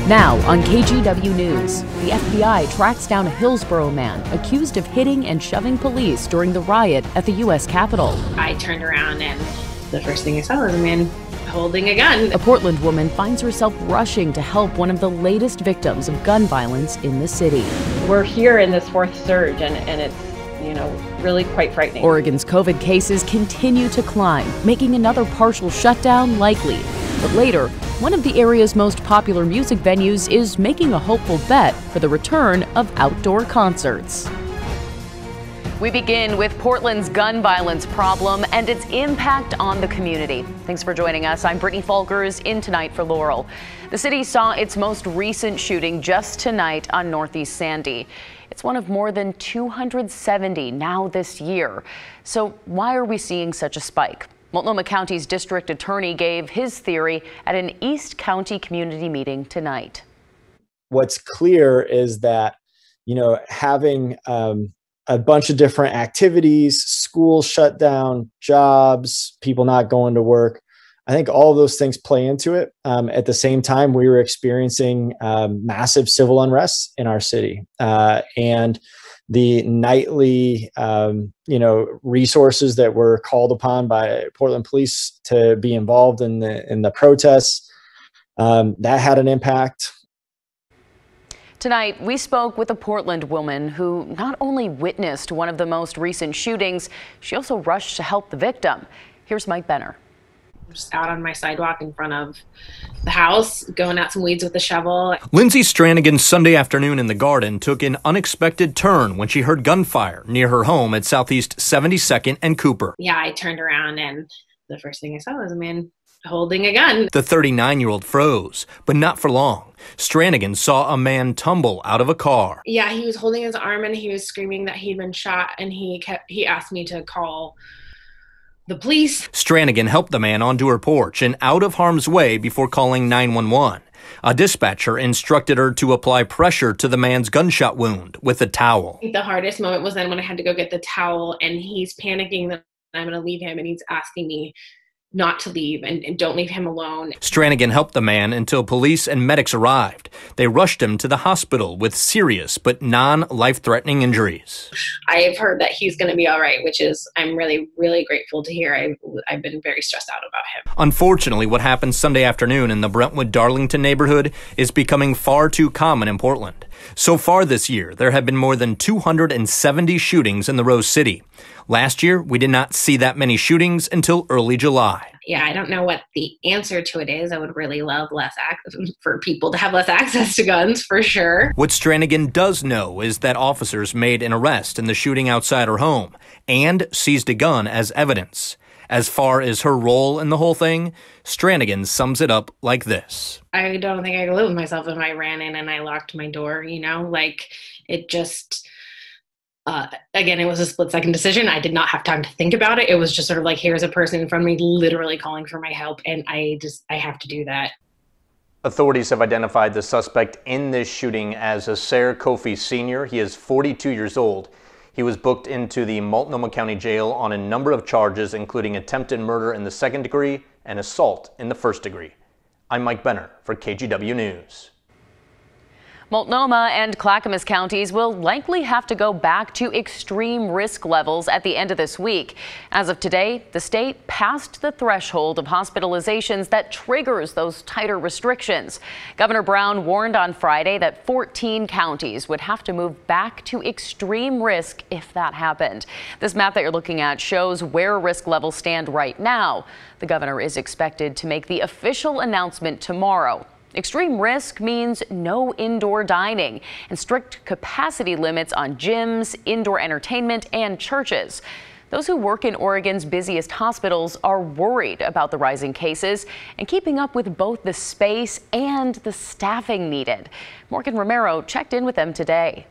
Now on KGW News, the FBI tracks down a Hillsborough man accused of hitting and shoving police during the riot at the U.S. Capitol. I turned around and the first thing I saw was a man holding a gun. A Portland woman finds herself rushing to help one of the latest victims of gun violence in the city. We're here in this fourth surge and it's, really quite frightening. Oregon's COVID cases continue to climb, making another partial shutdown likely. But later, one of the area's most popular music venues is making a hopeful bet for the return of outdoor concerts. We begin with Portland's gun violence problem and its impact on the community. Thanks for joining us. I'm Brittany Falkers in Tonight for Laurel. The city saw its most recent shooting just tonight on Northeast Sandy. It's one of more than 270 now this year. So why are we seeing such a spike? Multnomah County's district attorney gave his theory at an East County community meeting tonight. What's clear is that, having a bunch of different activities, schools shut down, jobs, people not going to work, I think all of those things play into it. At the same time, we were experiencing massive civil unrest in our city, and the nightly, resources that were called upon by Portland police to be involved in the protests, that had an impact. Tonight, we spoke with a Portland woman who not only witnessed one of the most recent shootings, she also rushed to help the victim. Here's Mike Benner. Just out on my sidewalk in front of the house, going out some weeds with a shovel. Lindsay Stranigan's Sunday afternoon in the Garden took an unexpected turn when she heard gunfire near her home at Southeast 72nd and Cooper. Yeah, I turned around and the first thing I saw was a man holding a gun. The 39-year-old froze, but not for long. Stranigan saw a man tumble out of a car. Yeah, he was holding his arm and he was screaming that he'd been shot, and he asked me to call the police. Stranigan helped the man onto her porch and out of harm's way before calling 911. A dispatcher instructed her to apply pressure to the man's gunshot wound with a towel. The hardest moment was then when I had to go get the towel, and he's panicking that I'm going to leave him, and he's asking me not to leave and don't leave him alone. Stranigan helped the man until police and medics arrived. They rushed him to the hospital with serious but non-life-threatening injuries. I've heard that he's going to be all right, which is I'm really, really grateful to hear. I've been very stressed out about him. Unfortunately, what happened Sunday afternoon in the Brentwood-Darlington neighborhood is becoming far too common in Portland. So far this year, there have been more than 270 shootings in the Rose City. Last year, we did not see that many shootings until early July. Yeah, I don't know what the answer to it is. I would really love for people to have less access to guns, for sure. What Stranigan does know is that officers made an arrest in the shooting outside her home and seized a gun as evidence. As far as her role in the whole thing, Stranigan sums it up like this. I don't think I could live with myself if I ran in and I locked my door, it just... again, it was a split-second decision. I did not have time to think about it. It was just sort of like, here's a person in front of me literally calling for my help, and I have to do that. Authorities have identified the suspect in this shooting as Aser Kofi Sr. He is 42 years old. He was booked into the Multnomah County Jail on a number of charges, including attempted murder in the second degree and assault in the first degree. I'm Mike Benner for KGW News. Multnomah and Clackamas counties will likely have to go back to extreme risk levels at the end of this week. As of today, the state passed the threshold of hospitalizations that triggers those tighter restrictions. Governor Brown warned on Friday that 14 counties would have to move back to extreme risk if that happened. This map that you're looking at shows where risk levels stand right now. The governor is expected to make the official announcement tomorrow. Extreme risk means no indoor dining and strict capacity limits on gyms, indoor entertainment, and churches. Those who work in Oregon's busiest hospitals are worried about the rising cases and keeping up with both the space and the staffing needed. Morgan Romero checked in with them today.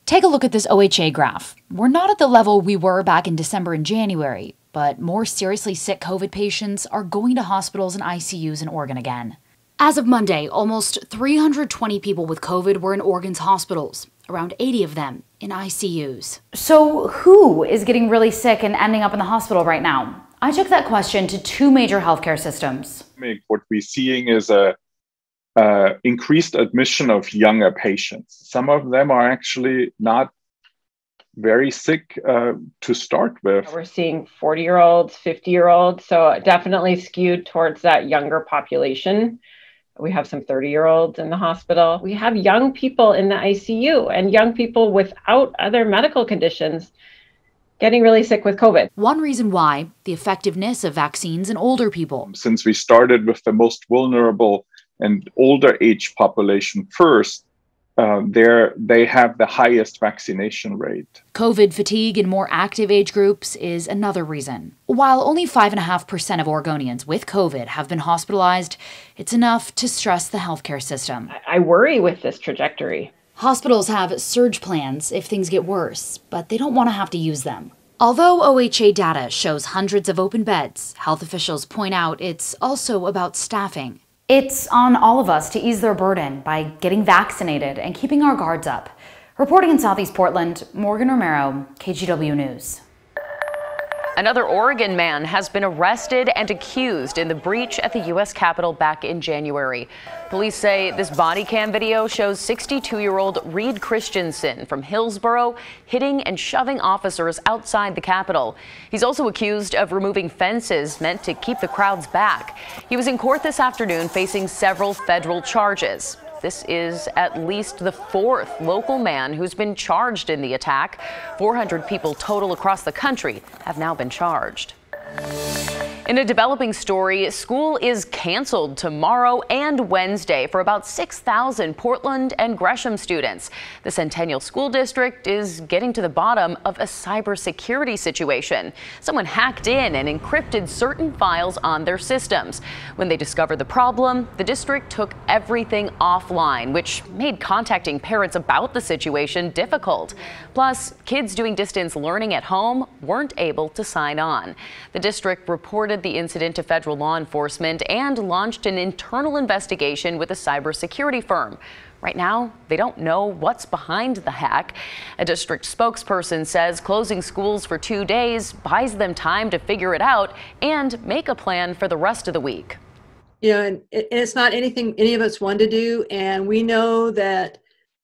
Take a look at this OHA graph. We're not at the level we were back in December and January, but more seriously sick COVID patients are going to hospitals and ICUs in Oregon again. As of Monday, almost 320 people with COVID were in Oregon's hospitals, around 80 of them in ICUs. So who is getting really sick and ending up in the hospital right now? I took that question to two major healthcare systems. What we're seeing is a increased admission of younger patients. Some of them are actually not very sick to start with. We're seeing 40-year-olds, 50-year-olds, so definitely skewed towards that younger population. We have some 30-year-olds in the hospital. We have young people in the ICU and young people without other medical conditions getting really sick with COVID. One reason why, the effectiveness of vaccines in older people. Since we started with the most vulnerable and older age population first, they have the highest vaccination rate. COVID fatigue in more active age groups is another reason. While only 5.5% of Oregonians with COVID have been hospitalized, it's enough to stress the healthcare system. I worry with this trajectory. Hospitals have surge plans if things get worse, but they don't want to have to use them. Although OHA data shows hundreds of open beds, health officials point out it's also about staffing. It's on all of us to ease their burden by getting vaccinated and keeping our guards up. Reporting in Southeast Portland, Morgan Romero, KGW News. Another Oregon man has been arrested and accused in the breach at the U.S. Capitol back in January. Police say this body cam video shows 62-year-old Reed Christensen from Hillsborough hitting and shoving officers outside the Capitol. He's also accused of removing fences meant to keep the crowds back. He was in court this afternoon facing several federal charges. This is at least the fourth local man who's been charged in the attack. 400 people total across the country have now been charged. In a developing story, school is canceled tomorrow and Wednesday for about 6,000 Portland and Gresham students. The Centennial School District is getting to the bottom of a cybersecurity situation. Someone hacked in and encrypted certain files on their systems. When they discovered the problem, the district took everything offline, which made contacting parents about the situation difficult. Plus, kids doing distance learning at home weren't able to sign on. The district reported the incident to federal law enforcement and launched an internal investigation with a cybersecurity firm. Right now, they don't know what's behind the hack. A district spokesperson says closing schools for 2 days buys them time to figure it out and make a plan for the rest of the week. You know, and it's not anything any of us want to do, and we know that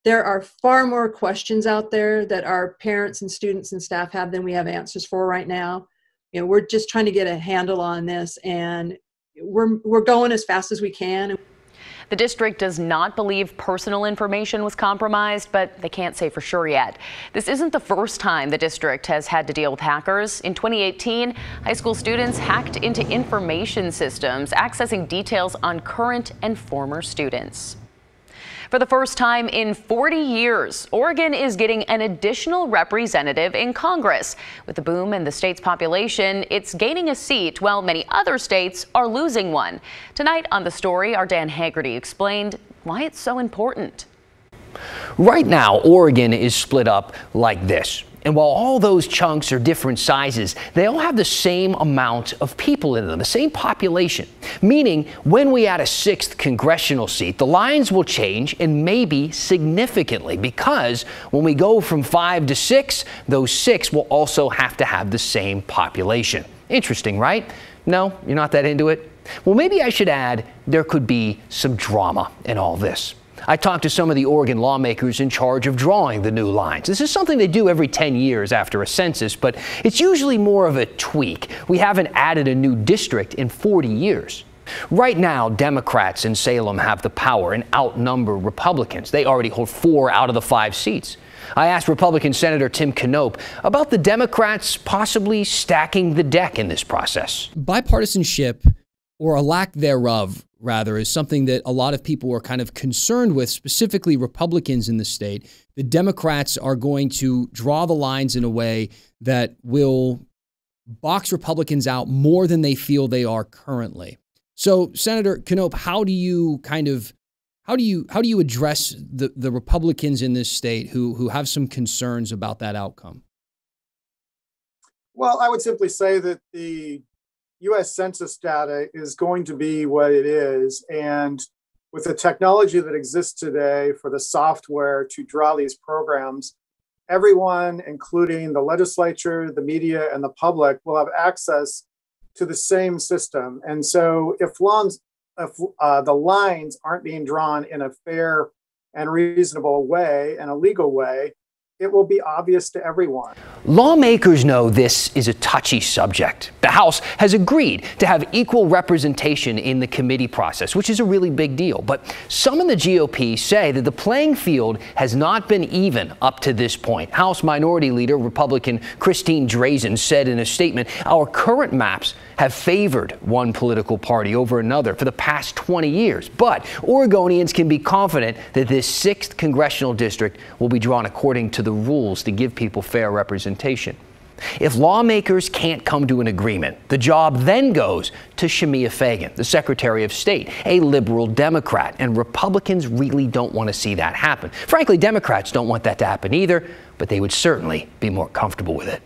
there are far more questions out there that our parents and students and staff have than we have answers for right now. You know, we're just trying to get a handle on this, and we're going as fast as we can. The district does not believe personal information was compromised, but they can't say for sure yet. This isn't the first time the district has had to deal with hackers. In 2018, high school students hacked into information systems, accessing details on current and former students. For the first time in 40 years, Oregon is getting an additional representative in Congress. With the boom in the state's population, it's gaining a seat while many other states are losing one. Tonight on The Story, our Dan Haggerty explained why it's so important. Right now, Oregon is split up like this. And while all those chunks are different sizes, they all have the same amount of people in them, the same population. Meaning, when we add a 6th congressional seat, the lines will change, and maybe significantly, because when we go from 5 to 6, those 6 will also have to have the same population. Interesting, right? No, you're not that into it? Well, maybe I should add there could be some drama in all this. I talked to some of the Oregon lawmakers in charge of drawing the new lines. This is something they do every 10 years after a census, but it's usually more of a tweak. We haven't added a new district in 40 years. Right now, Democrats in Salem have the power and outnumber Republicans. They already hold 4 out of the 5 seats. I asked Republican Senator Tim Knopp about the Democrats possibly stacking the deck in this process. Bipartisanship, or a lack thereof, rather, is something that a lot of people are kind of concerned with, specifically Republicans in the state. The Democrats are going to draw the lines in a way that will box Republicans out more than they feel they are currently. So, Senator Knopp, how do you address the Republicans in this state who have some concerns about that outcome? Well, I would simply say that the U.S. Census data is going to be what it is. And with the technology that exists today for the software to draw these programs, everyone, including the legislature, the media, and the public, will have access to the same system. And so if if the lines aren't being drawn in a fair and reasonable way and a legal way, it will be obvious to everyone. Lawmakers know this is a touchy subject. The House has agreed to have equal representation in the committee process, which is a really big deal. But some in the GOP say that the playing field has not been even up to this point. House Minority Leader Republican Christine Drazen said in a statement, "Our current maps have favored one political party over another for the past 20 years. But Oregonians can be confident that this 6th congressional district will be drawn according to the rules to give people fair representation." If lawmakers can't come to an agreement, the job then goes to Shemia Fagan, the Secretary of State, a liberal Democrat, and Republicans really don't want to see that happen. Frankly, Democrats don't want that to happen either, but they would certainly be more comfortable with it.